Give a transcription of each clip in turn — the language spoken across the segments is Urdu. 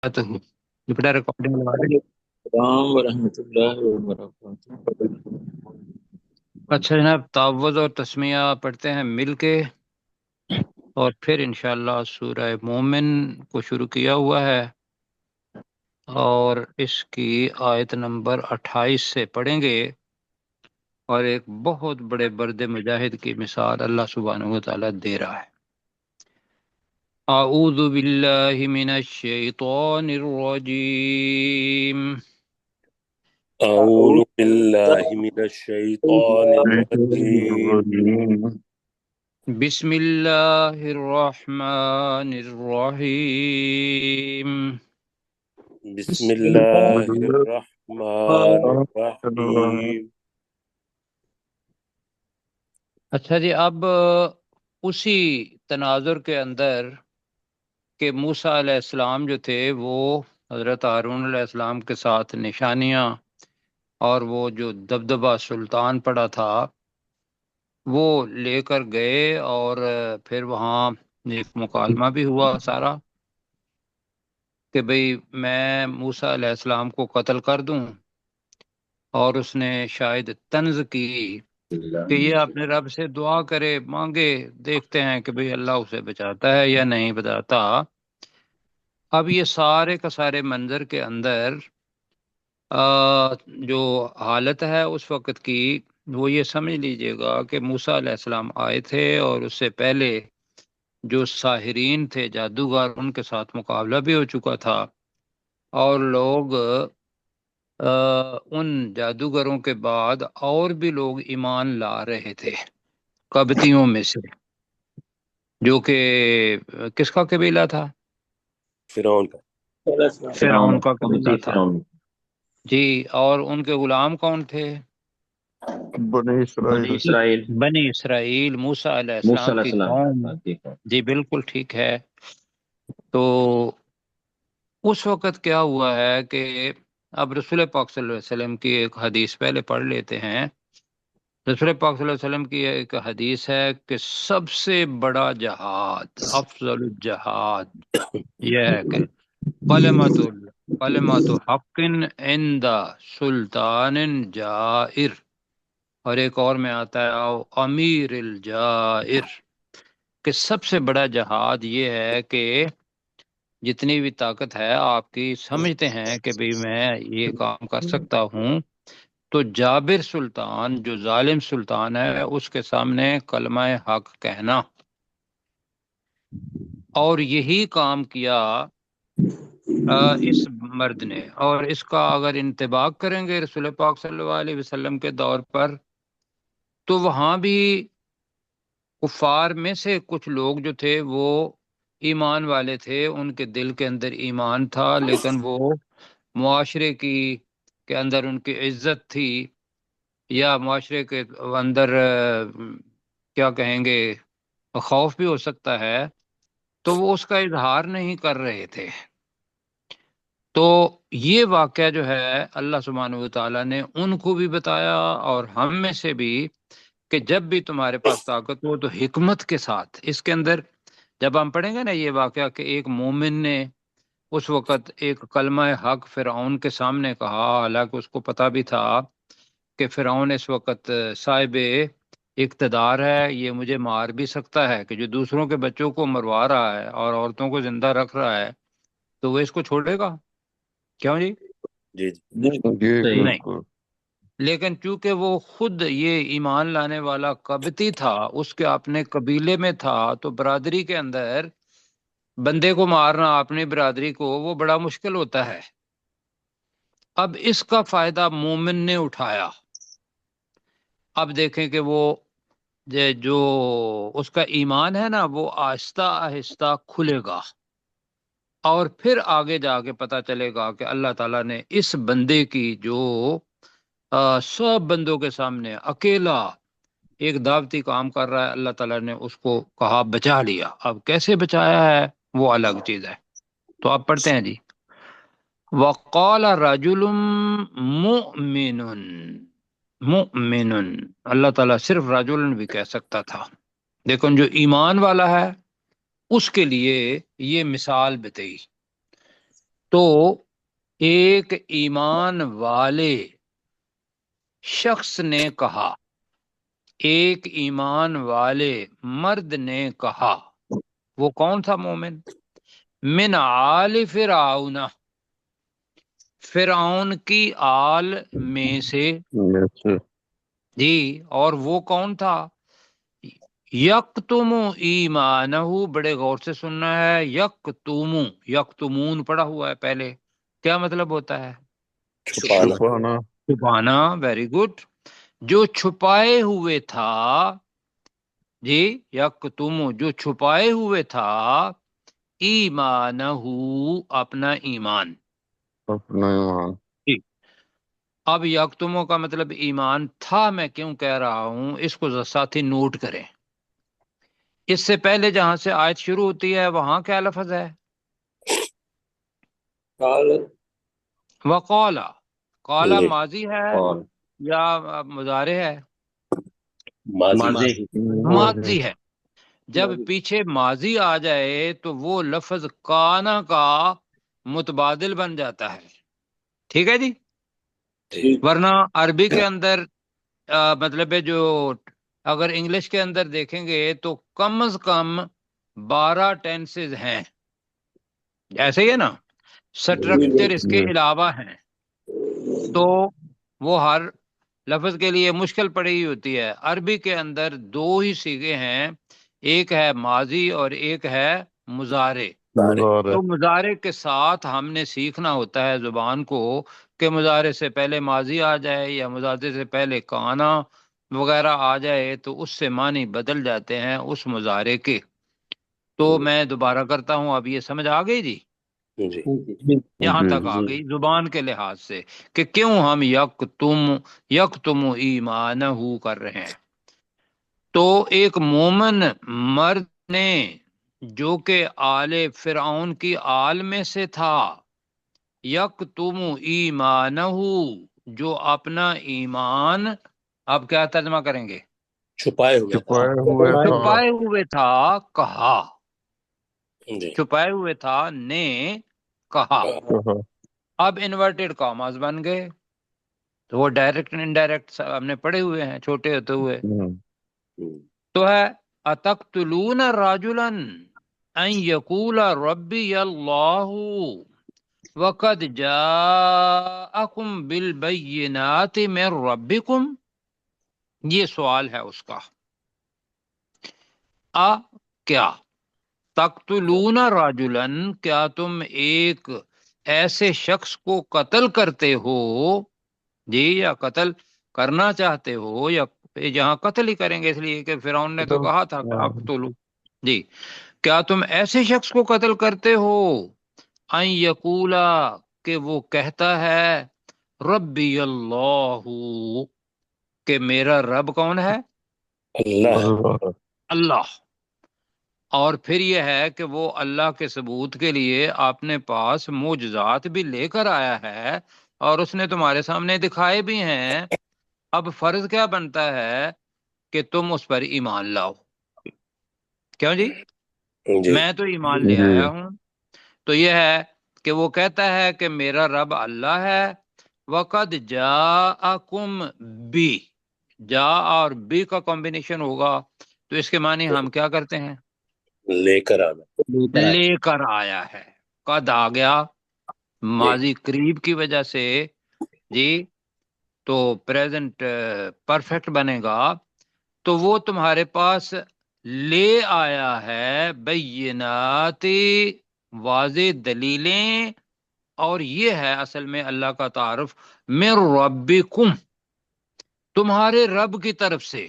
یہ بیٹا ریکارڈنگ لگا دیں۔ السلام ورحمۃ اللہ وبرکاتہ۔ اچھا جناب، تعوذ اور تسمیہ پڑھتے ہیں مل کے، اور پھر انشاءاللہ سورہ مومن کو شروع کیا ہوا ہے اور اس کی آیت نمبر 28 سے پڑھیں گے، اور ایک بہت بڑے برد مجاہد کی مثال اللہ سبحانہ و تعالیٰ دے رہا ہے۔ اعوذ باللہ من الشیطان الرجیم، اعوذ أعوذ باللہ من الشیطان الرجیم۔ بالله بسم اللہ الرحمن الرحیم۔ بسم اللہ الرحمن الرحیم۔ اچھا جی، اب اسی تناظر کے اندر کہ موسیٰ علیہ السلام جو تھے وہ حضرت ہارون علیہ السلام کے ساتھ نشانیاں اور وہ جو دبدبہ سلطان پڑا تھا وہ لے کر گئے، اور پھر وہاں ایک مکالمہ بھی ہوا سارا کہ بھئی میں موسیٰ علیہ السلام کو قتل کر دوں، اور اس نے شاید طنز کی کہ یہ اپنے رب سے دعا کرے، مانگے، دیکھتے ہیں کہ بھئی اللہ اسے بچاتا ہے یا نہیں بچاتا۔ اب یہ سارے کا سارے منظر کے اندر جو حالت ہے اس وقت کی، وہ یہ سمجھ لیجئے گا کہ موسیٰ علیہ السلام آئے تھے، اور اس سے پہلے جو ساحرین تھے، جادوگر، ان کے ساتھ مقابلہ بھی ہو چکا تھا، اور لوگ ان جادوگروں کے بعد اور بھی لوگ ایمان لا رہے تھے قبطیوں میں سے، جو کہ کس کا قبیلہ تھا؟ فرعون کا۔ فرعون کا قبیلہ تھا فرعون جی۔ اور ان کے غلام کون تھے؟ بني بنی إسرائيل اسرائیل، بنی اسرائیل، موسیٰ علیہ موسیٰ السلام علیہ کی السلام قوم۔ کی قوم۔ جی بالکل ٹھیک ہے۔ تو اس وقت کیا ہوا ہے کہ اب رسول پاک صلی اللہ علیہ وسلم کی ایک حدیث پہلے پڑھ لیتے ہیں۔ رسول پاک صلی اللہ علیہ وسلم کی ایک حدیث ہے کہ سب سے بڑا جہاد، افضل الجہاد، یہ ہے کہ کلمۃ حق عند سلطان جائر، اور ایک اور میں آتا ہے او امیر الجائر، کہ سب سے بڑا جہاد یہ ہے کہ جتنی بھی طاقت ہے آپ کی، سمجھتے ہیں کہ بھئی میں یہ کام کر سکتا ہوں، تو جابر سلطان جو ظالم سلطان ہے اس کے سامنے کلمہ حق کہنا، اور یہی کام کیا اس مرد نے۔ اور اس کا اگر انطباق کریں گے رسول پاک صلی اللہ علیہ وسلم کے دور پر، تو وہاں بھی کفار میں سے کچھ لوگ جو تھے وہ ایمان والے تھے، ان کے دل کے اندر ایمان تھا، لیکن وہ معاشرے کے اندر ان کی عزت تھی، یا معاشرے کے اندر کیا کہیں گے، خوف بھی ہو سکتا ہے، تو وہ اس کا اظہار نہیں کر رہے تھے۔ تو یہ واقعہ جو ہے اللہ سبحانہ و تعالیٰ نے ان کو بھی بتایا اور ہم میں سے بھی، کہ جب بھی تمہارے پاس طاقت ہو تو حکمت کے ساتھ اس کے اندر، جب ہم پڑھیں گے نا یہ واقعہ کہ ایک مومن نے اس وقت ایک کلمہ حق فرعون کے سامنے کہا، حالانکہ اس کو پتہ بھی تھا کہ فرعون اس وقت صاحب اقتدار ہے، یہ مجھے مار بھی سکتا ہے، کہ جو دوسروں کے بچوں کو مروا رہا ہے اور عورتوں کو زندہ رکھ رہا ہے، تو وہ اس کو چھوڑے گا؟ کیوں جی؟ جی جی صحیح۔ نہیں۔ لیکن چونکہ وہ خود یہ ایمان لانے والا قبطی تھا، اس کے اپنے قبیلے میں تھا، تو برادری کے اندر بندے کو مارنا اپنی برادری کو وہ بڑا مشکل ہوتا ہے۔ اب اس کا فائدہ مومن نے اٹھایا۔ اب دیکھیں کہ وہ جو اس کا ایمان ہے نا، وہ آہستہ آہستہ کھلے گا، اور پھر آگے جا کے پتہ چلے گا کہ اللہ تعالیٰ نے اس بندے کی جو سب بندوں کے سامنے اکیلا ایک دعوتی کام کر رہا ہے، اللہ تعالیٰ نے اس کو کہا بچا لیا۔ اب کیسے بچایا ہے وہ الگ چیز ہے۔ تو آپ پڑھتے ہیں جی، وقال رجل مؤمن، مؤمن، اللہ تعالیٰ صرف رجل بھی کہہ سکتا تھا، لیکن جو ایمان والا ہے اس کے لیے یہ مثال بتائی تو ایک ایمان والے شخص نے کہا، ایک ایمان والے مرد نے کہا، وہ کون تھا مومن؟ من آل فرعون، فرعون کی آل میں سے، Yes. جی، اور وہ کون تھا؟ یکتم ایمانہ، بڑے غور سے سننا ہے، یکتم، یکتمون پڑا ہوا ہے پہلے، کیا مطلب ہوتا ہے؟ چھپانا. Shubhana. چھپانا، ویری گڈ، جو چھپائے ہوئے تھا، جی، یکتم جو چھپائے ہوئے تھا، ایمانہ اپنا ایمان، Apna iman. جی۔ اب یکتموں کا مطلب ایمان تھا، میں کیوں کہہ رہا ہوں اس کو ساتھی نوٹ کریں۔ اس سے پہلے جہاں سے آیت شروع ہوتی ہے وہاں کیا لفظ ہے؟ وقالا، قالا جی. ماضی ہے یا مضارع ہے؟ ماضی. ماضی ہے۔ جب پیچھے ماضی آ جائے تو وہ لفظ کانا کا متبادل بن جاتا ہے، ٹھیک ہے جی۔ جی. ورنہ عربی کے اندر مطلب ہے، جو اگر انگلش کے اندر دیکھیں گے تو کم از کم 12 ٹینسز ہیں، ایسے ہی ہے نا، سٹرکچر اس کے جی. علاوہ ہیں، تو وہ ہر لفظ کے لیے مشکل پڑی ہوتی ہے۔ عربی کے اندر 2 ہی صیغے ہیں، ایک ہے ماضی اور ایک ہے مضارع۔ Mudare. تو مضارع کے ساتھ ہم نے سیکھنا ہوتا ہے زبان کو کہ مضارع سے پہلے ماضی آ جائے یا مضارع سے پہلے کانا وغیرہ آ جائے تو اس سے معنی بدل جاتے ہیں اس مضارع کے۔ تو میں دوبارہ کرتا ہوں، اب یہ سمجھ آ گئی جی؟ جی. یہاں جی. تک آ گئی زبان کے لحاظ سے کہ کیوں ہم یکتم ایمانہ کر رہے ہیں۔ تو ایک مومن مرد نے جو کہ آل فرعون کی آل میں سے تھا، یکتم ایمانہ، جو اپنا ایمان، اب کیا ترجمہ کریں گے؟ چھپائے ہوئے تھا. چھپائے ہوئے تھا. چھپائے ہوئے تھا، کہا، جی. چھپائے ہوئے تھا نے کہا۔ کہا. اب انورٹیڈ کاماز بن گئے، تو وہ ڈائریکٹ اینڈ انڈائریکٹ ہم نے پڑھے ہوئے ہیں چھوٹے ہوتے ہوئے، تو ہے اتقتلون رجلا ان یقول ربی اللہ وقد جاءکم بالبینات من ربکم، یہ سوال ہے اس کا، کیا تقتلون رجلا، کیا تم ایک ایسے شخص کو قتل کرتے ہو، جی، یا قتل کرنا چاہتے ہو، یا جہاں قتل ہی کریں گے اس لیے کہ فرعون نے تو کہا تھا کہ اقتلوا، جی، کیا تم ایسے شخص کو قتل کرتے ہو، ان یقولا، کہ وہ کہتا ہے، ربی اللہ، کہ میرا رب کون ہے؟ اللہ. اللہ. اللہ۔ اور پھر یہ ہے کہ وہ اللہ کے ثبوت کے لیے اپنے پاس معجزات بھی لے کر آیا ہے اور اس نے تمہارے سامنے دکھائے بھی ہیں۔ اب فرض کیا بنتا ہے کہ تم اس پر ایمان لاؤ، کیوں جی؟ جی. میں تو ایمان لے جی. آیا ہوں۔ تو یہ ہے کہ وہ کہتا ہے کہ میرا رب اللہ ہے، وقد جاءکم بی، جا اور بی کا کمبینیشن ہوگا تو اس کے معنی ہم کیا کرتے ہیں؟ لے کر آنا. لے کر آیا ہے، قد آ گیا، جی. ماضی قریب کی وجہ سے، جی، تو پریزنٹ پرفیکٹ بنے گا، تو وہ تمہارے پاس لے آیا ہے بینات، واضح دلیلیں، اور یہ ہے اصل میں اللہ کا تعارف، من ربکم، تمہارے رب کی طرف سے۔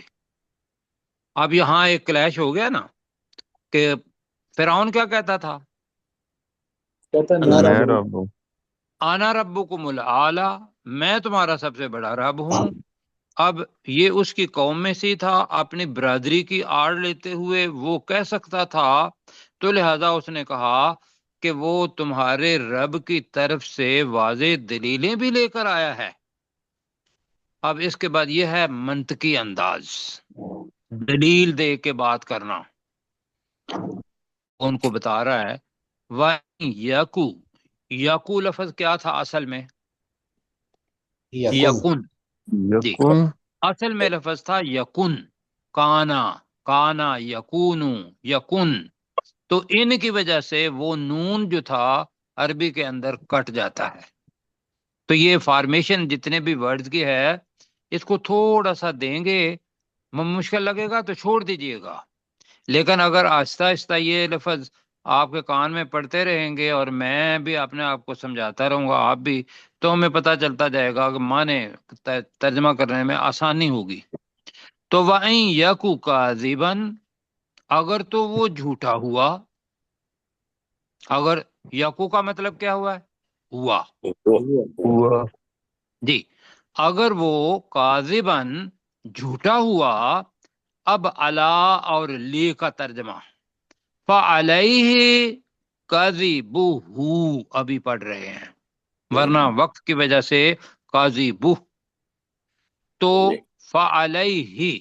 اب یہاں ایک کلیش ہو گیا نا کہ فرعون کیا کہتا تھا؟ میں رب ہوں. آنا ربکم الاعلی، میں تمہارا سب سے بڑا رب ہوں۔ اب یہ اس کی قوم میں سے تھا، اپنی برادری کی آڑ لیتے ہوئے وہ کہہ سکتا تھا، تو لہذا اس نے کہا کہ وہ تمہارے رب کی طرف سے واضح دلیلیں بھی لے کر آیا ہے۔ اب اس کے بعد یہ ہے منطقی انداز، دلیل دے کے بات کرنا، ان کو بتا رہا ہے وَإِن یَکُ، یقو لفظ کیا تھا اصل میں؟ یکن یقن. جی، یکن اصل میں لفظ تھا یقن. کانا، کانا یقونو، یقن. تو ان کی وجہ سے وہ نون جو تھا عربی کے اندر کٹ جاتا ہے. تو یہ فارمیشن جتنے بھی ورڈز کی ہے اس کو تھوڑا سا دیں گے، مشکل لگے گا تو چھوڑ دیجئے گا. لیکن اگر آہستہ آہستہ یہ لفظ آپ کے کان میں پڑتے رہیں گے اور میں بھی اپنے آپ کو سمجھاتا رہوں گا، آپ بھی، تو ہمیں پتہ چلتا جائے گا کہ معنی ترجمہ کرنے میں آسانی ہوگی. تو وَإِن يَكُ كَاذِبًا، اگر تو وہ جھوٹا ہوا. اگر یقو کا مطلب کیا ہوا ہے؟ ہوا. ہوا. جی، اگر وہ کاذبن جھوٹا ہوا. اب علا اور لی کا ترجمہ، فعلیہ کذبہ ابھی پڑھ رہے ہیں، ورنہ وقت کی وجہ سے کذبہ. تو فعلیہ،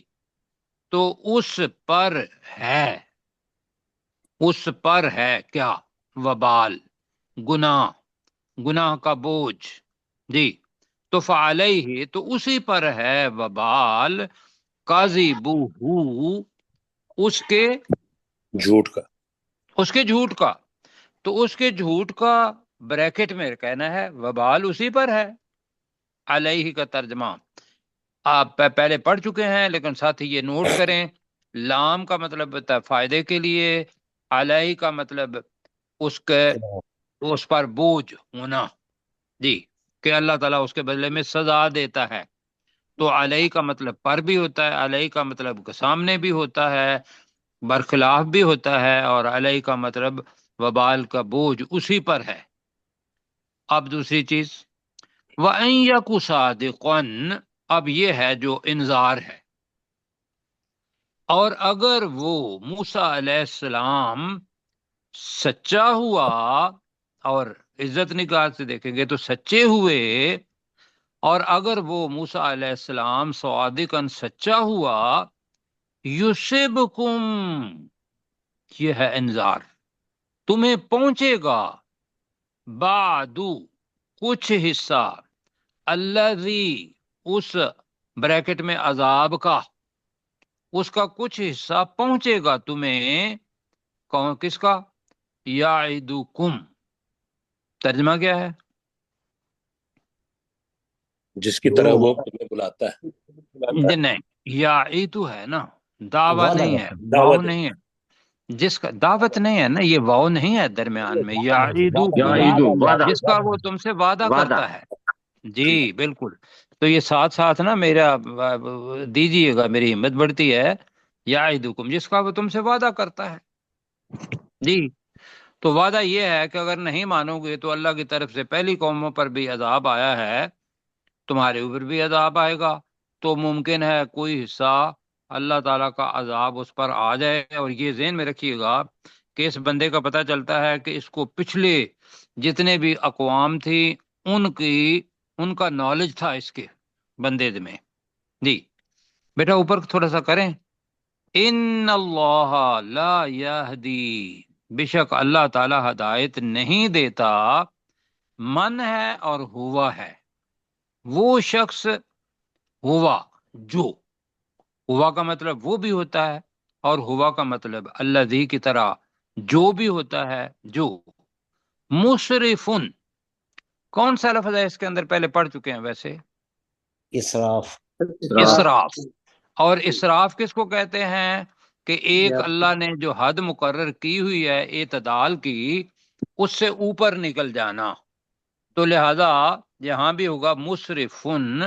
تو اس پر ہے، اس پر ہے کیا؟ وبال، گناہ، گناہ کا بوجھ. جی، تو فعلیہ، تو اسی پر ہے وبال، کذبہ، اس کے، جھوٹ کا. اس کے جھوٹ کا. تو اس کے جھوٹ کا بریکٹ میں کہنا ہے وبال اسی پر ہے. علیہ کا ترجمہ آپ پہلے پڑھ چکے ہیں، لیکن ساتھ ہی یہ نوٹ کریں، لام کا مطلب ہوتا ہے فائدے کے لیے، علیہ کا مطلب اس کے، اس پر بوجھ ہونا. جی، کہ اللہ تعالیٰ اس کے بدلے میں سزا دیتا ہے. تو علیہ کا مطلب پر بھی ہوتا ہے، علیہ کا مطلب سامنے بھی ہوتا ہے، برخلاف بھی ہوتا ہے، اور علیہ کا مطلب وبال کا بوجھ اسی پر ہے. اب دوسری چیز، وَأَن يَكُ صَادِقًا، اب یہ ہے جو انذار ہے. اور اگر وہ موسیٰ علیہ السلام سچا ہوا، اور عزت نگاہ سے دیکھیں گے تو سچے ہوئے، اور اگر وہ موسیٰ علیہ السلام صادقاً سچا ہوا، یُصِبْکُم، یہ ہے انذار، تمہیں پہنچے گا، بعدو، کچھ حصہ، الذی، اس بریکٹ میں عذاب کا، اس کا کچھ حصہ پہنچے گا تمہیں. کون، کس کا؟ یعدکم. ترجمہ کیا ہے؟ جس کی طرح وہ تمہیں بلاتا ہے. نہیں، یعیدو ہے نا، دعویٰ وعدہ نہیں ہے، کرتا واو دعوت. نہیں ہے. جس کا دعوت نہیں ہے نا، یہ واو نہیں ہے درمیان میں. یعیدکم، جس کا وہ تم سے وعدہ کرتا ہے. جی بالکل. تو یہ ساتھ ساتھ نا میرا دیجیے گا، میری ہمت بڑھتی ہے. یعدکم، جس کا وہ تم سے وعدہ کرتا ہے. جی، تو وعدہ یہ ہے کہ اگر نہیں مانو گے تو اللہ کی طرف سے پہلی قوموں پر بھی عذاب آیا ہے، تمہارے اوپر بھی عذاب آئے گا. تو ممکن ہے کوئی حصہ اللہ تعالیٰ کا عذاب اس پر آ جائے. اور یہ ذہن میں رکھیے گا کہ اس بندے کا پتہ چلتا ہے کہ اس کو پچھلے جتنے بھی اقوام تھی ان کا نالج تھا اس کے بندے میں. جی بیٹا اوپر تھوڑا سا کریں. ان اللہ لا یہدی، بے شک اللہ تعالی ہدایت نہیں دیتا، من ہے اور ہوا ہے، وہ شخص، ہوا جو، ہوا کا مطلب وہ بھی ہوتا ہے، اور ہوا کا مطلب الذی کی طرح جو بھی ہوتا ہے، جو. مسرفن، کون سا لفظ ہے اس کے اندر؟ پہلے پڑھ چکے ہیں ویسے. اسراف. اسراف. اور اسراف کس کو کہتے ہیں؟ کہ ایک اللہ نے جو حد مقرر کی ہوئی ہے اعتدال کی، اس سے اوپر نکل جانا. تو لہذا یہاں بھی ہوگا مسرفن،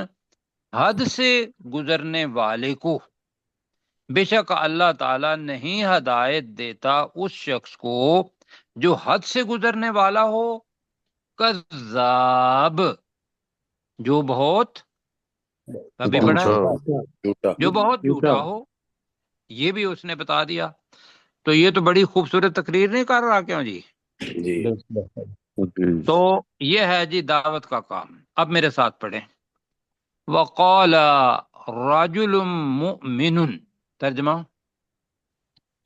حد سے گزرنے والے کو. بے شک اللہ تعالیٰ نہیں ہدایت دیتا اس شخص کو جو حد سے گزرنے والا ہو. کذاب، جو بہت، ابھی پڑھا ہے، جھوٹا. جو بہت جھوٹا ہو. یہ بھی اس نے بتا دیا. تو یہ تو بڑی خوبصورت تقریر نہیں کر رہا کیوں جی؟ جی. تو یہ ہے جی دعوت کا کام. اب میرے ساتھ پڑھیں. وقال رجل مؤمن، ترجمہ،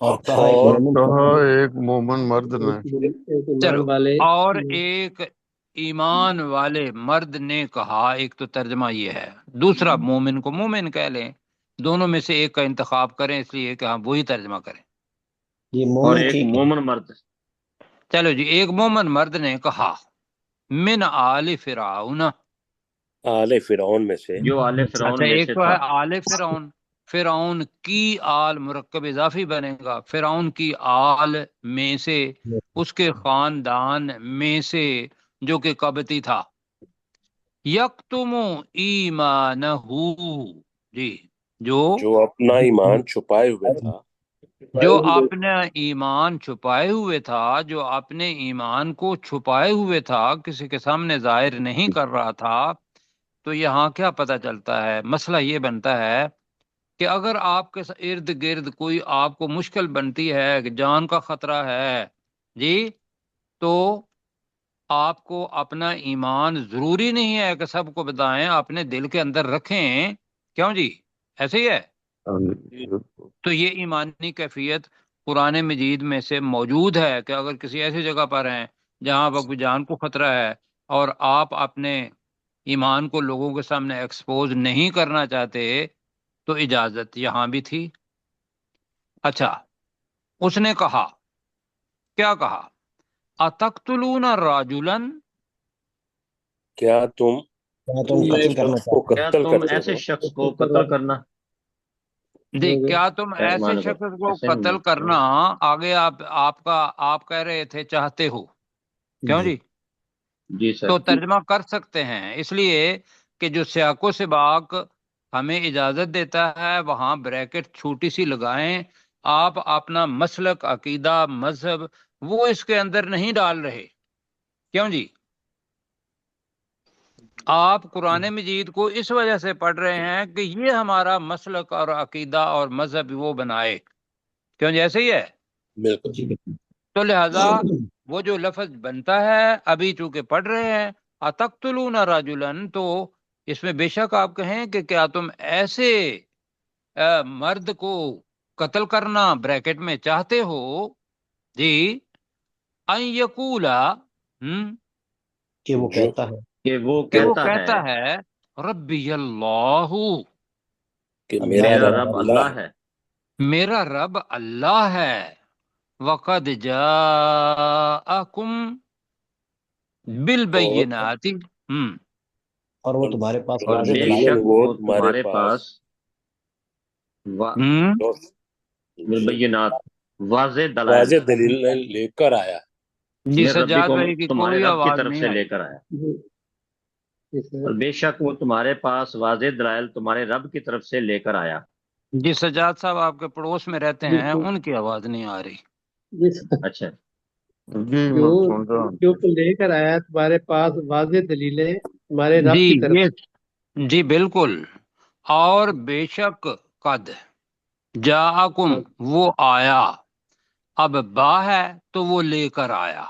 اور اور کہا ایک مومن مرد نے، چلو، اور ایک ایمان والے مرد نے کہا، ایک تو ترجمہ یہ ہے، دوسرا مومن کو مومن کہہ لیں، دونوں میں سے ایک کا انتخاب کریں، اس لیے کہ ہاں وہی ترجمہ کریں۔ یہ اور مومن ایک ٹھیک ہے۔ مومن مرد۔ چلو جی، ایک مومن مرد نے کہا من آل فرعون، آل فرعون میں سے، جو آل فرعون اچھا میں ایک سے تو تھا۔ ہے آل فرعون، فرعون کی آل مرکب اضافی بنے گا، فرعون کی آل میں سے، اس کے خاندان میں سے، جو کہ قبطی تھا، یکتم ایمانہ، جی، جو اپنا ایمان چھپائے ہوئے تھا، جو اپنا ایمان چھپائے ہوئے تھا، جو اپنے ایمان کو چھپائے ہوئے تھا، کسی کے سامنے ظاہر نہیں کر رہا تھا۔ تو یہاں کیا پتہ چلتا ہے؟ مسئلہ یہ بنتا ہے کہ اگر آپ کے ارد گرد کوئی آپ کو مشکل بنتی ہے کہ جان کا خطرہ ہے جی، تو آپ کو اپنا ایمان ضروری نہیں ہے کہ سب کو بتائیں، اپنے دل کے اندر رکھیں، کیوں جی؟ ایسے ہی ہے۔ تو یہ ایمانی کیفیت قرآن مجید میں سے موجود ہے کہ اگر کسی ایسی جگہ پر ہیں جہاں پر کوئی جان کو خطرہ ہے اور آپ اپنے ایمان کو لوگوں کے سامنے ایکسپوز نہیں کرنا چاہتے، تو اجازت یہاں بھی تھی۔ اچھا، اس نے کہا، کیا کہا؟ اتقتلون راجلا، کیا تم تم ایک قتل کرنا شخص کو چاہتے کیا قتل تم کرتے ایسے ہو؟ شخص کو قتل کرنا؟ جی، کیا تم ایسے ایمان کو شخص کو ایسے قتل کرنا، آگے آپ کہہ رہے تھے چاہتے ہو، کیوں جی جی؟ جی سر۔ تو ترجمہ کر سکتے ہیں، اس لیے کہ جو سیاق و سباق ہمیں اجازت دیتا ہے وہاں بریکٹ چھوٹی سی لگائیں، آپ اپنا مسلک، عقیدہ، مذہب وہ اس کے اندر نہیں ڈال رہے، کیوں جی؟ آپ قرآن مجید کو اس وجہ سے پڑھ رہے ہیں کہ یہ ہمارا مسلک اور عقیدہ اور مذہب وہ بنائے، کیوں جی؟ ایسے ہی ہے۔ بالکل۔ جی تو لہذا وہ جو لفظ بنتا ہے، ابھی چونکہ پڑھ رہے ہیں اتقتلون رجلا، تو اس میں بے شک آپ کہیں کہ کیا تم ایسے مرد کو قتل کرنا بریکٹ میں چاہتے ہو، جی، ان یقولا، کہ وہ جو کہتا ہے کہ وہ کہ وہ کہتا کہتا ہے ربی اللہ، کہ اللہ میرا میرا رب رب اللہ اللہ ہے، ہے، میرا رب اللہ ہے، وقد جاءکم اور بالبینات، اور وہ تمہارے پاس اور واضح بے دلائل شک یقیناً وہ وہ تمہارے تمہارے پاس پاس وا- جی بالبینات، واضح دلائل، واضح دلیل لے کر آیا۔ جی، میں سجاد ربکم بھائی کی تمہارے کوئی رب کی آواز طرف نہیں سے آئی۔ لے کر آیا، اور بے شک وہ تمہارے پاس واضح دلائل تمہارے رب کی طرف سے لے کر آیا۔ جی، سجاد صاحب آپ کے پڑوس میں رہتے ہیں، ان کی آواز نہیں آ رہی۔ اچھا، جی جو میں سن رہا ہوں۔ جو تو لے کر آیا تمہارے پاس واضح دلیلیں تمہارے رب جی کی طرف سے۔ جی بالکل، اور بے شک قد جاءکم، وہ آیا، اب با ہے تو وہ لے کر آیا،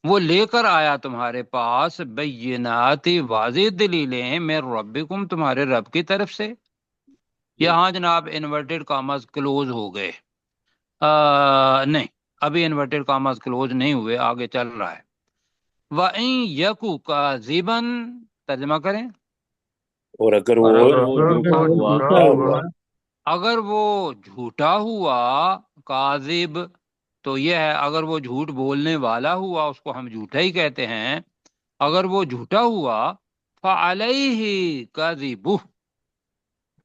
وہ لے کر آیا تمہارے پاس بینات، واضح دلیلیں، میں ربکم، تمہارے رب کی طرف سے۔ یہاں جناب انورٹڈ کاماز کلوز ہو گئے، نہیں، ابھی انورٹڈ کاماز کلوز نہیں ہوئے، آگے چل رہا ہے۔ وَإِن يَكُ كَاذِبًا، ترجمہ کریں، اور اگر اور وہ اگر وہ اگر جھوٹا وہ ہوا، جھوٹا ہوا، اگر وہ جھوٹا ہوا، کاذب تو یہ ہے اگر وہ جھوٹ بولنے والا ہوا، اس کو ہم جھوٹا ہی کہتے ہیں، اگر وہ جھوٹا ہوا فَعَلَيْهِ كَذِبُهُ،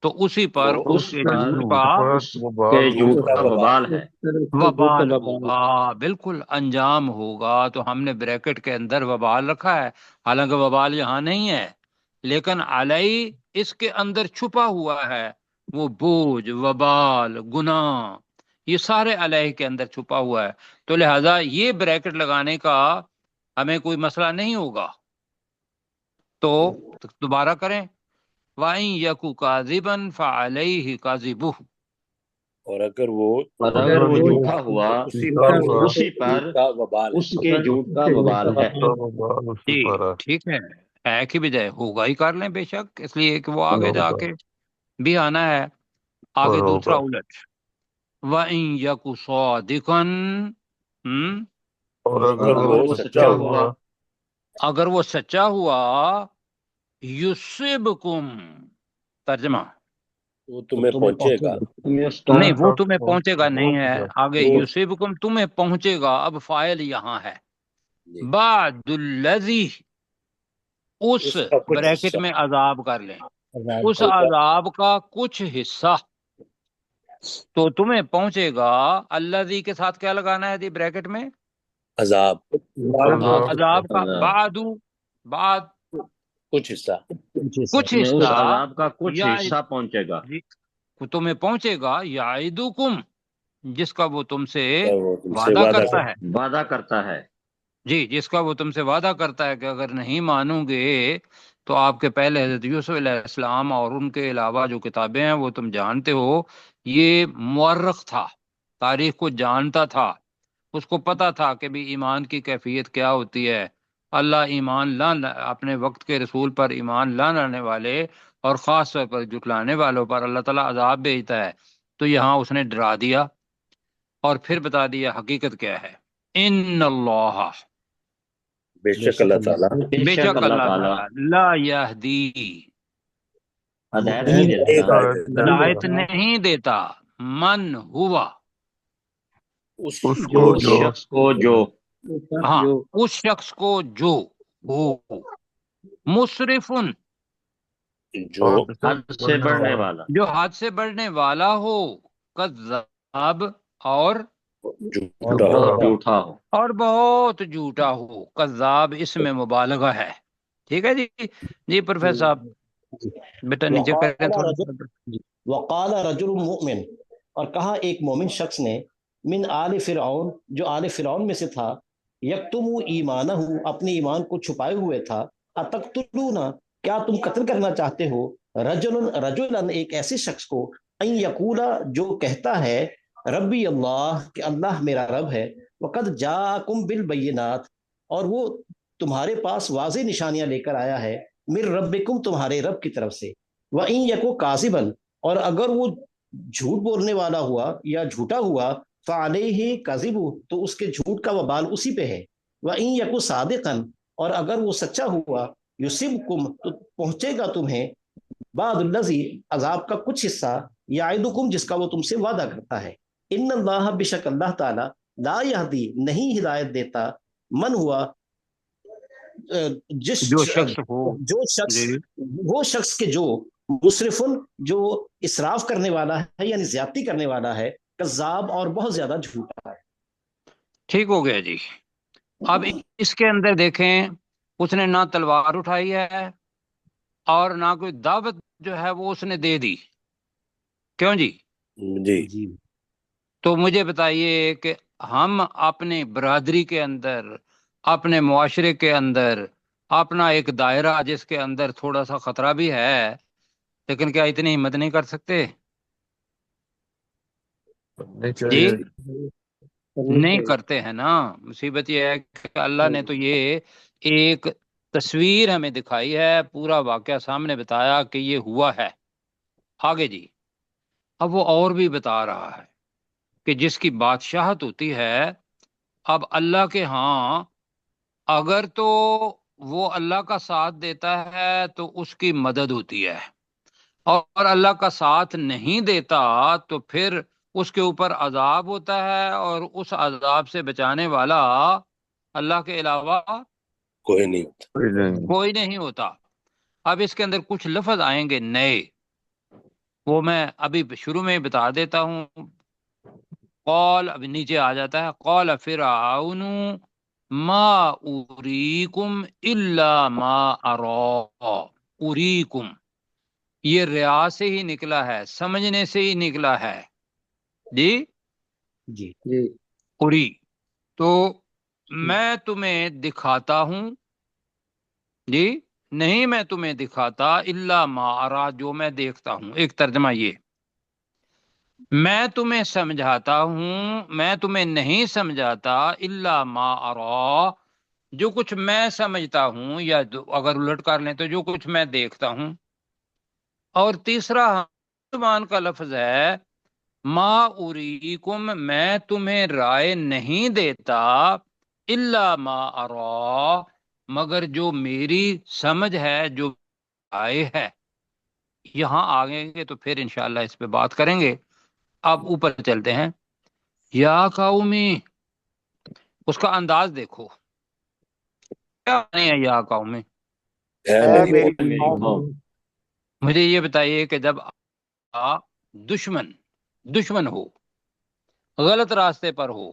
تو اسی تو پر اس اس کے پر جھوٹ جھوٹ کا پر اس وبال کے جھوٹ جھوٹ کا کا ہوگا۔ وبال وبال اس ہے۔ طرف سے جھوٹ کا وبال وبال ہوگا، بالکل انجام ہوگا۔ تو ہم نے بریکٹ کے اندر وبال رکھا ہے، حالانکہ وبال یہاں نہیں ہے، لیکن علی اس کے اندر چھپا ہوا ہے، وہ بوجھ، وبال، گناہ، یہ سارے علیہ کے اندر چھپا ہوا ہے۔ تو لہذا یہ بریکٹ لگانے کا ہمیں کوئی مسئلہ نہیں ہوگا۔ تو دوبارہ کریں، وَإِن يَكُ كَاذِبًا فَعَلَيْهِ كَذِبُهُ، اور اگر وہ اور اگر اگر وہ وہ جھوٹا ہوا تو اسی جھوٹا پر ہوا اسی جھوٹ پر کا وبال ہے۔ اس کے جھوٹ کا وبال ہے۔ اس کا وبال اسی جی پر ہے۔ ٹھیک ہے کہ بجائے ہوگا ہی کر لیں بے شک، اس لیے کہ وہ آگے جا ہوگا کے بھی آنا ہے۔ آگے دوسرا ہوگا۔ الٹ، وَإِن يَكُ صَادِقًا، اور اور اگر اور اگر اگر وہ وہ وہ سچا سچا سچا ہوا ہوا ہوا، اگر وہ سچا ہوا یصبکم، ترجمہ وہ تمہیں تمہیں پہنچے گا. نہیں، وہ تمہیں پہنچے گا نہیں ہے، آگے وہ یصبکم تمہیں پہنچے گا، اب فاعل یہاں ہے. جی بعد الذی، اس اس کا کچھ بریکٹ حصہ. میں عذاب کر لیں، عذاب اس عذاب کا کچھ حصہ تو تمہیں پہنچے گا. الذی کے ساتھ کیا لگانا ہے جی بریکٹ میں؟ عذاب. عذاب کا بعد کچھ حصہ. کچھ اس حصہ عذاب کا کچھ یا حصہ پہنچے گا. تمہیں پہنچے گا، یعیدکم، جس کا وہ تم سے وہ تم سے وعدہ وعدہ کرتا ہے. وعدہ کرتا ہے. جی، جس کا وہ تم سے وعدہ کرتا ہے کہ اگر نہیں مانو گے تو آپ کے پہلے حضرت یوسف علیہ السلام اور ان کے علاوہ جو کتابیں ہیں وہ تم جانتے ہو، یہ مورخ تھا، تاریخ کو جانتا تھا، اس کو پتا تھا کہ بھی ایمان کی کیفیت کیا ہوتی ہے. اللہ ایمان اپنے وقت کے رسول پر ایمان لانے والے اور خاص طور پر جھٹلانے والوں پر اللہ تعالیٰ عذاب بھیجتا ہے. تو یہاں اس نے ڈرا دیا اور پھر بتا دیا حقیقت کیا ہے. ان اللہ، بے شک اللہ تعالیٰ بے شک اللہ تعالیٰ لا یہدی، ہدایت نہیں دیتا ہدایت نہیں دیتا، من ہوا، اس اس شخص کو جو ہاں اس شخص کو جو ہو مسرفن، جو حد سے بڑھنے والا، جو حد سے بڑھنے والا ہو، کذاب، اور جھوٹا ہو. جھوٹا ہو. اور بہت جھوٹا ہو. کذاب اس میں مبالغہ ہے. ٹھیک ہے جی. جی پروفیسر صاحب بیٹا نیچے کریں وقال تھوڑا. رجل وقال رجل مؤمن، اور کہا ایک مومن شخص نے، من آل فرعون، جو آل فرعون میں سے تھا، یکتم ایمانہ، اپنے ایمان کو چھپائے ہوئے تھا، اتقتلون، کیا تم قتل کرنا چاہتے ہو، رجلا، ایک ایسے شخص کو، ان یقولا، جو کہتا ہے، ربی اللہ، کہ اللہ میرا رب ہے، وقد جاءکم بالبینات، اور وہ تمہارے پاس واضح نشانیاں لے کر آیا ہے، من ربکم، تمہارے رب کی طرف سے، وَإِن يَكُ كَاذِبًا، اور اگر وہ جھوٹ بولنے والا ہوا یا جھوٹا ہوا، فَعَلَيْهِ كَذِبُ، تو اس کے جھوٹ کا وبال اسی پہ ہے، وَإِن يَكُ صَادِقًا، اور اگر وہ سچا ہوا، يُصِبْكُم، تو پہنچے گا تمہیں، بعد الذی، عذاب کا کچھ حصہ، یعدکم، جس کا وہ تم سے وعدہ کرتا ہے. ان اللہ، بے شک اللہ تعالی، لا یہدی، نہیں ہدایت دیتا، من ہوا، جس جو شخص ہو جو شخص، جی وہ شخص کے جو مسرفن، جو اسراف کرنے والا ہے، یعنی زیادتی کرنے والا ہے، کذاب، اور بہت زیادہ جھوٹا ہے. ٹھیک ہو گیا جی. اب اس کے اندر دیکھیں، اس نے نہ تلوار اٹھائی ہے اور نہ کوئی دعوت جو ہے وہ اس نے دے دی. کیوں جی؟ جی جی تو مجھے بتائیے کہ ہم اپنے برادری کے اندر، اپنے معاشرے کے اندر، اپنا ایک دائرہ جس کے اندر تھوڑا سا خطرہ بھی ہے، لیکن کیا اتنی ہمت نہیں کر سکتے؟ جی نہیں کرتے ہیں نا. مصیبت یہ ہے کہ اللہ نے تو یہ ایک تصویر ہمیں دکھائی ہے، پورا واقعہ سامنے بتایا کہ یہ ہوا ہے. آگے جی، اب وہ اور بھی بتا رہا ہے کہ جس کی بادشاہت ہوتی ہے، اب اللہ کے ہاں اگر تو وہ اللہ کا ساتھ دیتا ہے تو اس کی مدد ہوتی ہے، اور اللہ کا ساتھ نہیں دیتا تو پھر اس کے اوپر عذاب ہوتا ہے، اور اس عذاب سے بچانے والا اللہ کے علاوہ کوئی نہیں ہوتا. کوئی نہیں ہوتا. اب اس کے اندر کچھ لفظ آئیں گے نئے، وہ میں ابھی شروع میں بتا دیتا ہوں. قول، ابھی نیچے آ جاتا ہے، قول فرعون ما اریکم الا ما ارا. اریکم، یہ ریا سے ہی نکلا ہے، سمجھنے سے ہی نکلا ہے. جی جی اری، تو میں تمہیں دکھاتا ہوں، جی نہیں میں تمہیں دکھاتا الا ما ارا، جو میں دیکھتا ہوں. ایک ترجمہ یہ، میں تمہیں سمجھاتا ہوں، میں تمہیں نہیں سمجھاتا الا ما ارا، جو کچھ میں سمجھتا ہوں، یا اگر الٹ کر لیں تو جو کچھ میں دیکھتا ہوں. اور تیسرا زبان کا لفظ ہے ما اریکم، میں تمہیں رائے نہیں دیتا الا ما ارا، مگر جو میری سمجھ ہے، جو آئے ہے، یہاں آگے گے تو پھر انشاءاللہ اس پہ بات کریں گے۔ اب اوپر چلتے ہیں۔ یا قومی، اس کا انداز دیکھو کیا نہیں ہے یا قومی۔ ہے اے میری میری قوم۔ میری قوم، قوم، مجھے یہ بتائیے کہ جب دشمن ہو، غلط راستے پر ہو،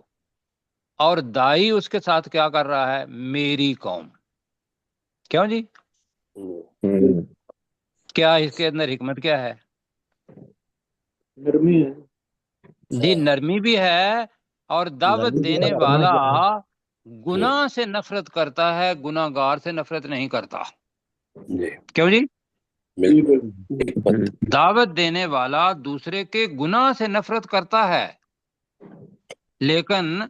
اور دائی اس کے ساتھ کیا کر رہا ہے؟ میری قوم۔ کیوں جی؟ کیا اس کے اندر حکمت کیا ہے؟ نرمی ہے، جی نرمی بھی ہے، اور دعوت نرمی بھی ہے دینے اور والا رحمت بھی ہے۔ گناہ سے نفرت کرتا ہے، گناہ گار سے نفرت نہیں کرتا۔ جی کیوں جی؟ بالکل جی حکمت۔ دعوت دینے والا دوسرے کے گناہ سے نفرت کرتا ہے، لیکن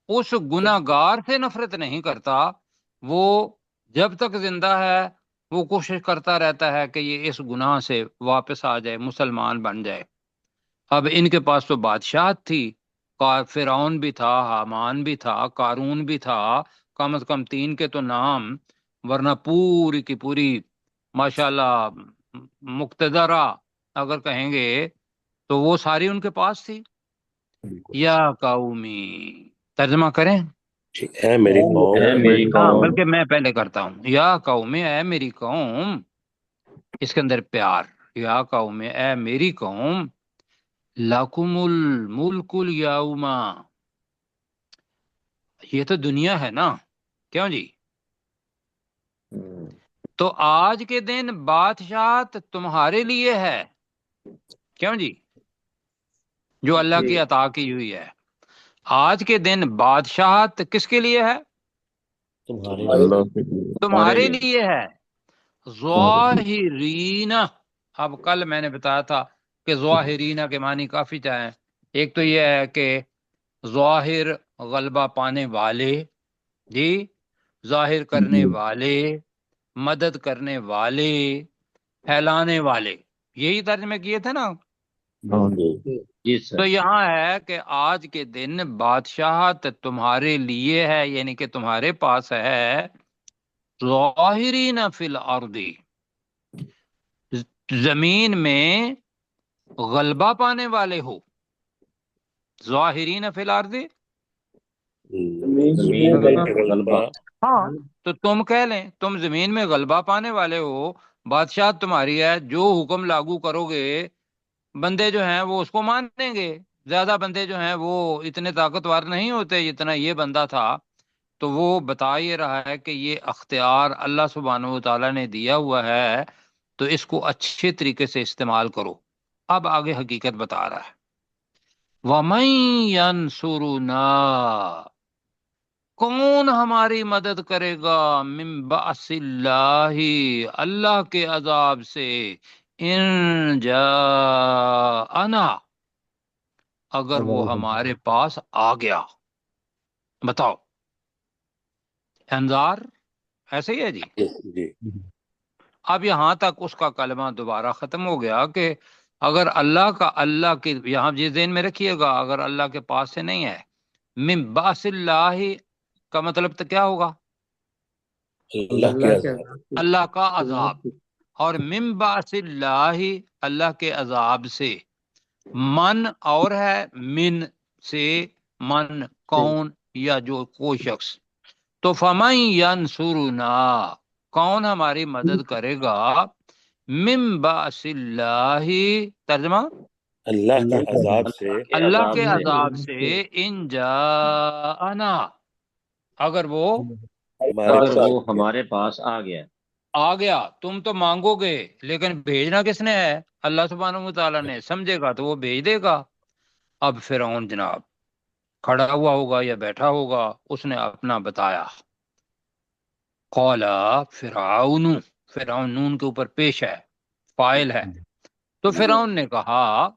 اس گناہ گار سے نفرت نہیں کرتا۔ وہ جب تک زندہ ہے وہ کوشش کرتا رہتا ہے کہ یہ اس گناہ سے واپس آ جائے، مسلمان بن جائے۔ اب ان کے پاس تو بادشاہت تھی، فرعون بھی تھا، حامان بھی تھا، قارون بھی تھا، کم از کم 3 کے تو نام، ورنہ پوری کی پوری ماشاءاللہ مقتدرہ اگر کہیں گے تو وہ ساری ان کے پاس تھی۔ بالکل یا قومی، ترجمہ کریں؟ ٹھیک ہے میری قوم۔ اے میری ہاں قوم، بلکہ میں پہلے کرتا ہوں۔ یا قوم، اے میری قوم، اس کے اندر پیار۔ یا قوم، اے میری قوم، لکم الملک الیوم، یہ تو دنیا ہے نا، کیوں جی؟ تو آج کے دن بادشاہت تمہارے لیے ہے، کیوں جی؟ جو اللہ جی کی عطا کی ہوئی ہے۔ آج کے دن بادشاہت کس کے لیے ہے؟ تمہارے اللہ لیے کے لیے۔ ہمارے تمہارے لیے۔ لیے ہے۔ ظاہرین، اب کل میں نے بتایا تھا کہ ظاہرین کے معنی کافی چاہیں۔ ایک تو یہ ہے کہ ظاہر غلبہ پانے والے، جی، ظاہر کرنے والے، مدد کرنے والے، پھیلانے والے، یہی ترجمے کیے تھے نا۔ ہاں جی۔ جی جی سر۔ تو یہاں ہے کہ آج کے دن بادشاہت تمہارے لیے ہے، یعنی کہ تمہارے پاس ہے۔ ظاہرین فی الارض، زمین میں غلبہ پانے والے ہو۔ ظاہرین فی الارض، زمین میں غلبہ، ہاں تو تم کہہ لیں تم زمین میں غلبہ پانے والے ہو، بادشاہت تمہاری ہے، جو حکم لاگو کرو گے بندے جو ہیں وہ اس کو مانیں گے۔ زیادہ بندے جو ہیں وہ اتنے طاقتور نہیں ہوتے جتنا یہ بندہ تھا۔ تو وہ بتا یہ رہا ہے کہ یہ اختیار اللہ سبحانہ و تعالیٰ نے دیا ہوا ہے، تو اس کو اچھے طریقے سے استعمال کرو۔ اب آگے حقیقت بتا رہا ہے۔ وَمَن يَنصُرُنَا، کون ہماری مدد کرے گا؟ من بأس اللہ، اللہ کے عذاب سے، ان جاءنا، اگر وہ ہمارے پاس آ گیا۔ بتاؤ، انذار ایسے ہی ہے جی۔ جی اب یہاں تک اس کا کلمہ دوبارہ ختم ہو گیا کہ اگر اللہ کے، یہاں جس ذہن میں رکھیے گا، اگر اللہ کے پاس سے نہیں ہے، من باس اللہ کا مطلب تو کیا ہوگا؟ اللہ کے اللہ کے عذاب۔ عذاب سے، اللہ کا عذاب۔ عذاب سے، اور من باس اللہ، اللہ کے عذاب سے، من اور ہے من سے، من کون یا جو کوئی شخص، تو فمن ینصرنا، کون ہماری مدد کرے گا؟ من باس اللہ، ترجمہ اللہ کے اللہ کا عذاب سے، اللہ کے اللہ عذاب کے سے، عذاب سے، ان جاءنا، اگر وہ ہمارے اگر پاس وہ ہمارے پاس آ گیا۔ آ گیا۔ تم تو مانگو گے لیکن بھیجنا کس نے ہے؟ اللہ سبحانہ و تعالیٰ نے۔ سمجھے گا تو وہ بھیج دے گا۔ اب فرعون جناب کھڑا ہوا ہوگا یا بیٹھا ہوگا، اس نے اپنا بتایا۔ قال فرعون، فرعون نون کے اوپر پیش ہے، فاعل ہے۔ تو فرعون نے کہا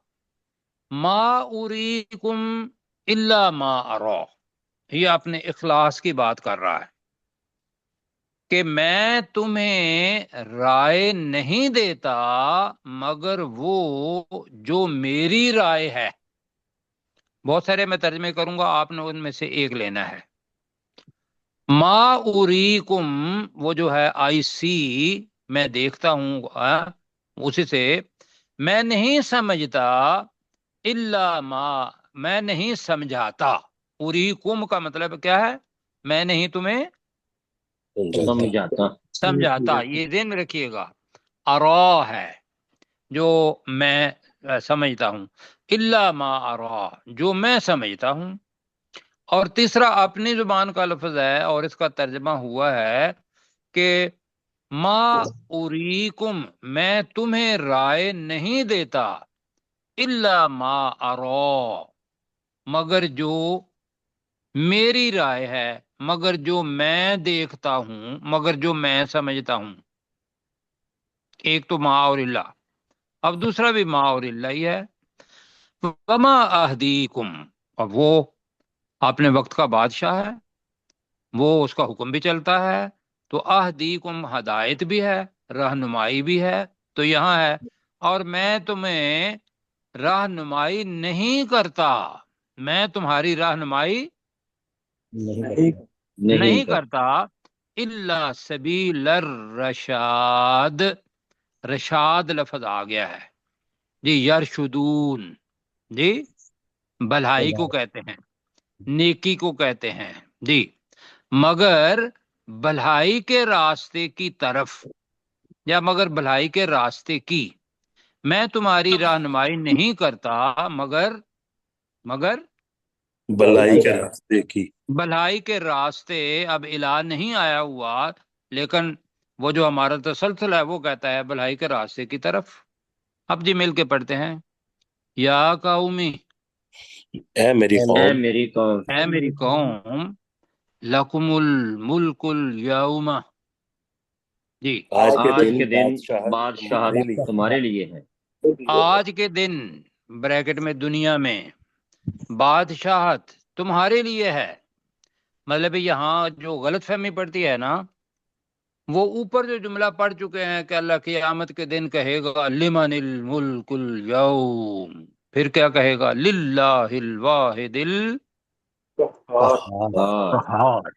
ما اریکم الا ما ارا، یہ اپنے اخلاص کی بات کر رہا ہے کہ میں تمہیں رائے نہیں دیتا مگر وہ جو میری رائے ہے۔ بہت سارے میں ترجمے کروں گا، آپ نے ان میں سے ایک لینا ہے۔ ما اریکم وہ جو ہے آئی سی میں دیکھتا ہوں اسی سے میں نہیں سمجھتا الا ما میں نہیں سمجھاتا اریکم کا مطلب کیا ہے میں نہیں تمہیں سمجھاتا سمجھاتا یہ ذہن میں رکھیے گا ارا ہے جو میں سمجھتا ہوں الا ما ارا جو میں سمجھتا ہوں اور تیسرا اپنی زبان کا لفظ ہے اور اس کا ترجمہ ہوا ہے کہ ما اریکم میں تمہیں رائے نہیں دیتا الا ما ارا مگر جو میری رائے ہے مگر جو میں دیکھتا ہوں مگر جو میں سمجھتا ہوں ایک تو ما اور اللہ اب دوسرا بھی ما اور اللہ ہی ہے وما اہدیکم اب وہ اپنے وقت کا بادشاہ ہے وہ اس کا حکم بھی چلتا ہے تو اہدیکم ہدایت بھی ہے رہنمائی بھی ہے تو یہاں ہے اور میں تمہیں رہنمائی نہیں کرتا میں تمہاری رہنمائی نہیں کرتا الا سبیل الرشاد رشاد لفظ آ گیا ہے جی یرشدون جی بھلائی کو کہتے ہیں نیکی کو کہتے ہیں جی مگر بھلائی کے راستے کی طرف یا مگر بھلائی کے راستے کی میں تمہاری رہنمائی نہیں کرتا مگر بھلائی کے راستے کی بھلائی کے راستے اب الہ نہیں آیا ہوا لیکن وہ جو ہمارا تسلسل ہے وہ کہتا ہے بھلائی کے راستے کی طرف اب جی مل کے پڑھتے ہیں یا قومی اے میری اے قوم میری قوم اے میری قوم لکم الملک اليوم جی آج آج کے کے دن دن بادشاہت بادشاہت تمہارے لیے ہے آج کے دن بریکٹ میں دنیا میں بادشاہت تمہارے لیے ہے مطلب یہاں جو غلط فہمی پڑتی ہے نا وہ اوپر جو جملہ پڑھ چکے ہیں کہ اللہ قیامت کے دن کہے گا لمن الملک اليوم پھر کیا کہے گا للہ الواحد القہار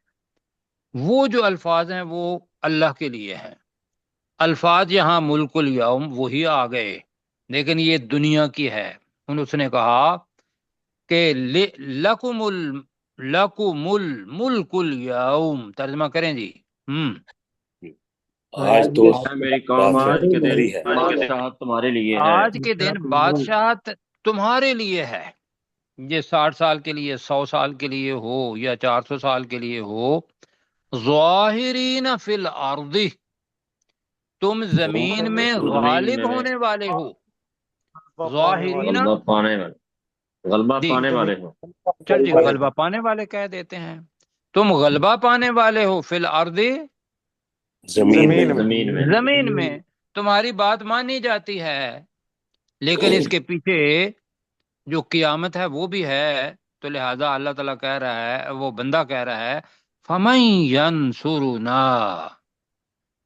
وہ جو الفاظ ہیں وہ اللہ کے لیے ہیں الفاظ یہاں ملک الیوم وہی آ گئے لیکن یہ دنیا کی ہے اس نے کہا کہ لکم الملک الیوم ترجمہ کریں جی آج تو اے میری قوم آج کے دن تمہاری ہے بادشاہت تمہارے لیے ہے آج کے دن بادشاہت تمہارے لیے ہے یہ 60 سال کے لیے 100 سال کے لیے ہو یا 400 سال کے لیے ہو ظاہرین فی الارض تم زمین میں زمین غالب میں ہونے والے ہو ظاہرین غلبہ جی پانے والے ہو چل جی غلبہ پانے والے کہہ دیتے ہیں تم غلبہ پانے والے ہو فی الارض زمین میں تمہاری بات مانی جاتی ہے لیکن اس کے پیچھے جو قیامت ہے وہ بھی ہے تو لہذا اللہ تعالیٰ کہہ رہا ہے وہ بندہ کہہ رہا ہے فَمَن يَنصُرُنَا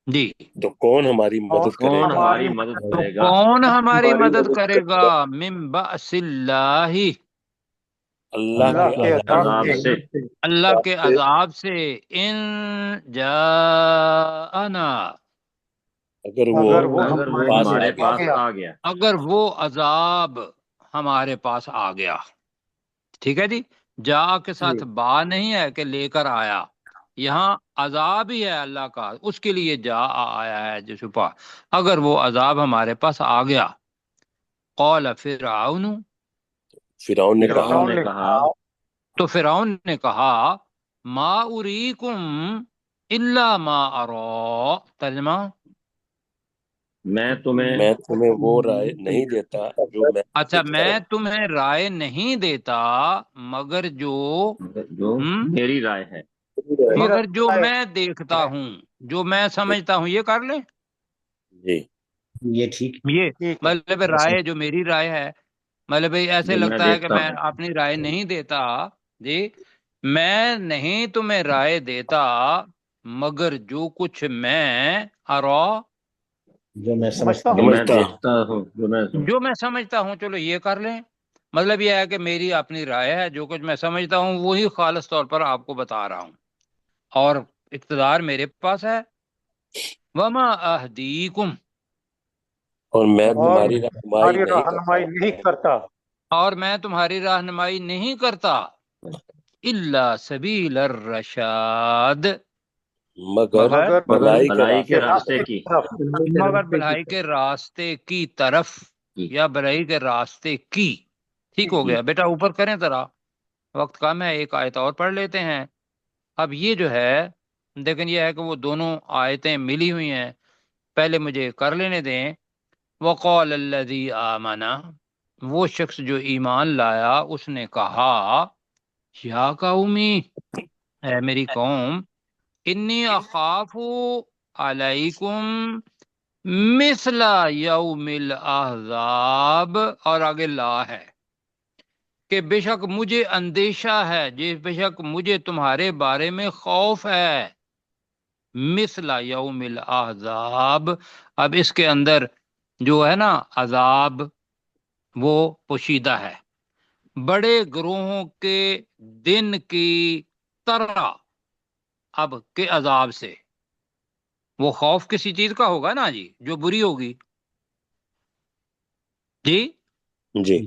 جی تو کون ہماری مدد کرے کون گا ہماری مدد تو کرے گا کون ہماری مدد کرے گا من بأس اللہ اللہ کے عذاب سے اللہ کے عذاب سے ان جاءنا اگر وہ اگر وہ پاس ہمارے آ گیا پاس آ گیا اگر وہ عذاب ہمارے پاس آ گیا ٹھیک ہے جی جا کے ساتھ با نہیں ہے کہ لے کر آیا یہاں عذاب ہی ہے اللہ کا اس کے لیے جا آیا ہے جو چھپا اگر وہ عذاب ہمارے پاس آ گیا قال فرعون فرعون نے کہا فرعون نے کہا تو فرعون نے کہا ما اریکم الا ما ارا ترجمہ میں تمہیں میں تمہیں وہ رائے نہیں دیتا جو میں اچھا دیکھتا میں ہوں تمہیں رائے نہیں دیتا مگر جو جو میری رائے ہے مگر جو میں دیکھتا ہوں جو میں سمجھتا ہوں یہ کر لیں جی یہ ٹھیک یہ مطلب رائے جو میری رائے ہے مطلب ایسے جو میں لگتا ہے کہ دیکھتا میں ہوں اپنی رائے نہیں دیتا جی میں نہیں تمہیں رائے دیتا مگر جو کچھ میں ارا جو میں سمجھتا جو ہوں میں سمجھتا دیکھتا ہوں جو میں سمجھتا ہوں چلو یہ کر لیں مطلب یہ ہے کہ میری اپنی رائے ہے جو کچھ میں سمجھتا ہوں وہی خالص طور پر آپ کو بتا رہا ہوں اور اقتدار میرے پاس ہے، وما اہدیکم، اور میں اور تمہاری رہنمائی ہماری نہیں کرتا رہنمائی نہیں کرتا اور میں تمہاری رہنمائی نہیں کرتا، الا سبیل الرشاد، مگر مگر بلائی کے بلائی کے راستے راستے کی طرف مگر بھلائی کے راستے کی طرف، یا بھلائی کے راستے کی۔ ٹھیک ہو گیا بیٹا، اوپر کریں ذرا، وقت کم ہے، ایک آیت اور پڑھ لیتے ہیں۔ اب یہ جو ہے لیکن یہ ہے کہ وہ دونوں آیتیں ملی ہوئی ہیں، پہلے مجھے کر لینے دیں۔ وقال الذی آمنا، وہ شخص جو ایمان لایا اس نے کہا، یا قومی، اے میری قوم، انی اخاف علیکم مثل یوم الاحزاب، اور آگے لا ہے کہ بے شک مجھے اندیشہ ہے، بے شک مجھے تمہارے بارے میں خوف ہے، مثل یوم الاحزاب۔ اب اس کے اندر جو ہے نا عذاب وہ پوشیدہ ہے، بڑے گروہوں کے دن کی طرح، اب کے عذاب سے۔ وہ خوف کسی چیز کا ہوگا نا جی، جو بری ہوگی جی، جی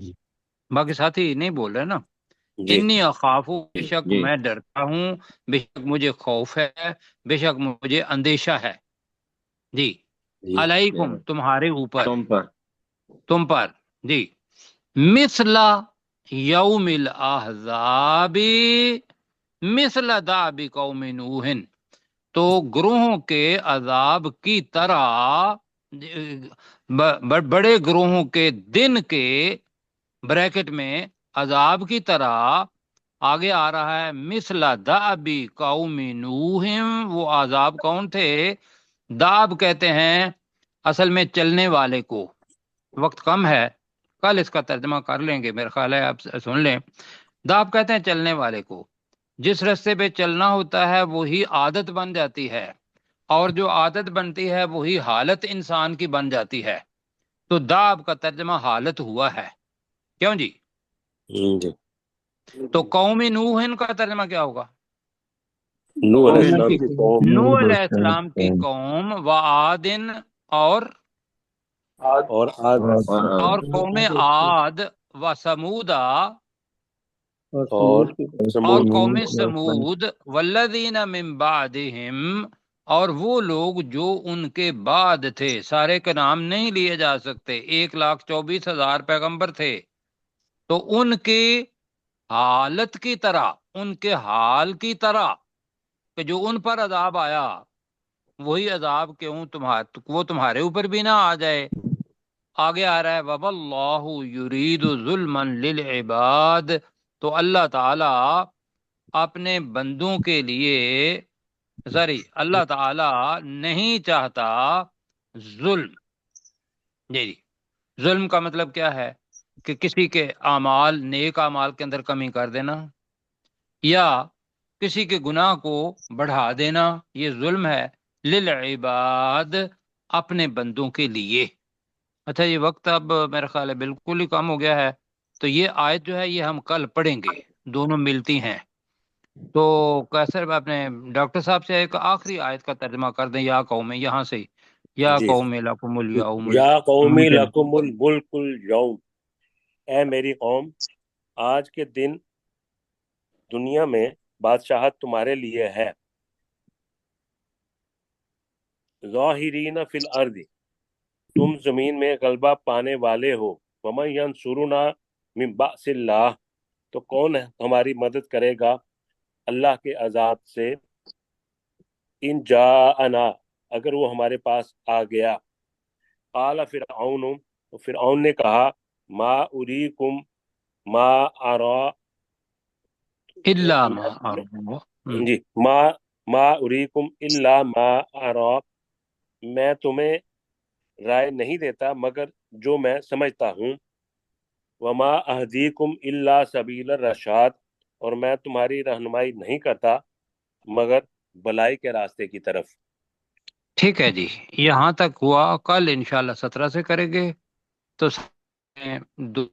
باقی ساتھی نہیں بول رہے نا۔ جی انی اخاف، بے شک جی میں ڈرتا ہوں، بے شک مجھے خوف ہے، بے شک مجھے اندیشہ ہے، جی، جی علیکم تمہارے اوپر، تم پر تم پر، جی، مثلا یوم الاحزاب، مثل دأب قوم نوح، تو گروہوں کے عذاب کی طرح، بڑے گروہوں کے دن کے بریکٹ میں عذاب کی طرح۔ آگے آ رہا ہے مثل دأب قوم نوح، وہ عذاب کون تھے؟ داب کہتے ہیں اصل میں چلنے والے کو۔ وقت کم ہے، کل اس کا ترجمہ کر لیں گے، میرا خیال ہے آپ سن لیں۔ داب کہتے ہیں چلنے والے کو، جس راستے پہ چلنا ہوتا ہے وہی عادت بن جاتی ہے، اور جو عادت بنتی ہے وہی حالت انسان کی بن جاتی ہے، تو داب کا ترجمہ حالت ہوا ہے، کیوں جی؟ جی تو قوم نوح کا ترجمہ کیا ہوگا؟ نوح علیہ قوم السلام کی قوم نوح علیہ السلام کی قوم، وعادن، اور آج اور قوم عاد، و سمودا، اور اور سمود قوم سمود، والذین من بعدہم، اور وہ لوگ جو ان کے بعد تھے۔ سارے کے نام نہیں لیے جا سکتے، 1,24,000 پیغمبر تھے، تو ان کی حالت کی طرح، ان کے حال کی طرح کہ جو ان پر عذاب آیا وہی عذاب کیوں وہ تمہارے اوپر بھی نہ آ جائے۔ آگے آ رہا ہے وَوَاللَّهُ يُرِيدُ ظُلْمًا لِلْعِبَادِ، تو اللہ تعالی اپنے بندوں کے لیے، اللہ تعالی نہیں چاہتا ظلم۔ جی، ظلم کا مطلب کیا ہے؟ کہ کسی کے اعمال، نیک اعمال کے اندر کمی کر دینا، یا کسی کے گناہ کو بڑھا دینا، یہ ظلم ہے، للعباد، اپنے بندوں کے لیے۔ اچھا، یہ وقت اب میرا خیال ہے بالکل ہی کم ہو گیا ہے، تو یہ آیت جو ہے یہ ہم کل پڑھیں گے، دونوں ملتی ہیں۔ تو کیسر اپنے ڈاکٹر صاحب سے ایک آخری آیت کا ترجمہ کر دیں، یا قوم، یہاں سے، یا جی قوم لکم الیوم یا قومی ممکن۔ لکم الملک اليوم، اے میری قوم، آج کے دن دنیا میں بادشاہت تمہارے لیے ہے، ظاہرین فی الارض، تم زمین میں غلبہ پانے والے ہو، ومن ینصرنا من بأس اللہ، تو کون ہماری مدد کرے گا اللہ کے عذاب سے، ان جاءنا، اگر وہ ہمارے پاس آ گیا، قال فرعون، تو فرعون نے کہا، ما اریکم ما ارا، الا ما اروا، جی ما اریکم الا ما ارا، میں تمہیں رائے نہیں دیتا مگر جو میں سمجھتا ہوں، وما اہدیکم الا سبیل الرشاد، اور میں تمہاری رہنمائی نہیں کرتا مگر بلائی کے راستے کی طرف۔ ٹھیک ہے جی، یہاں تک ہوا، کل انشاءاللہ 17 سے کریں گے۔ تو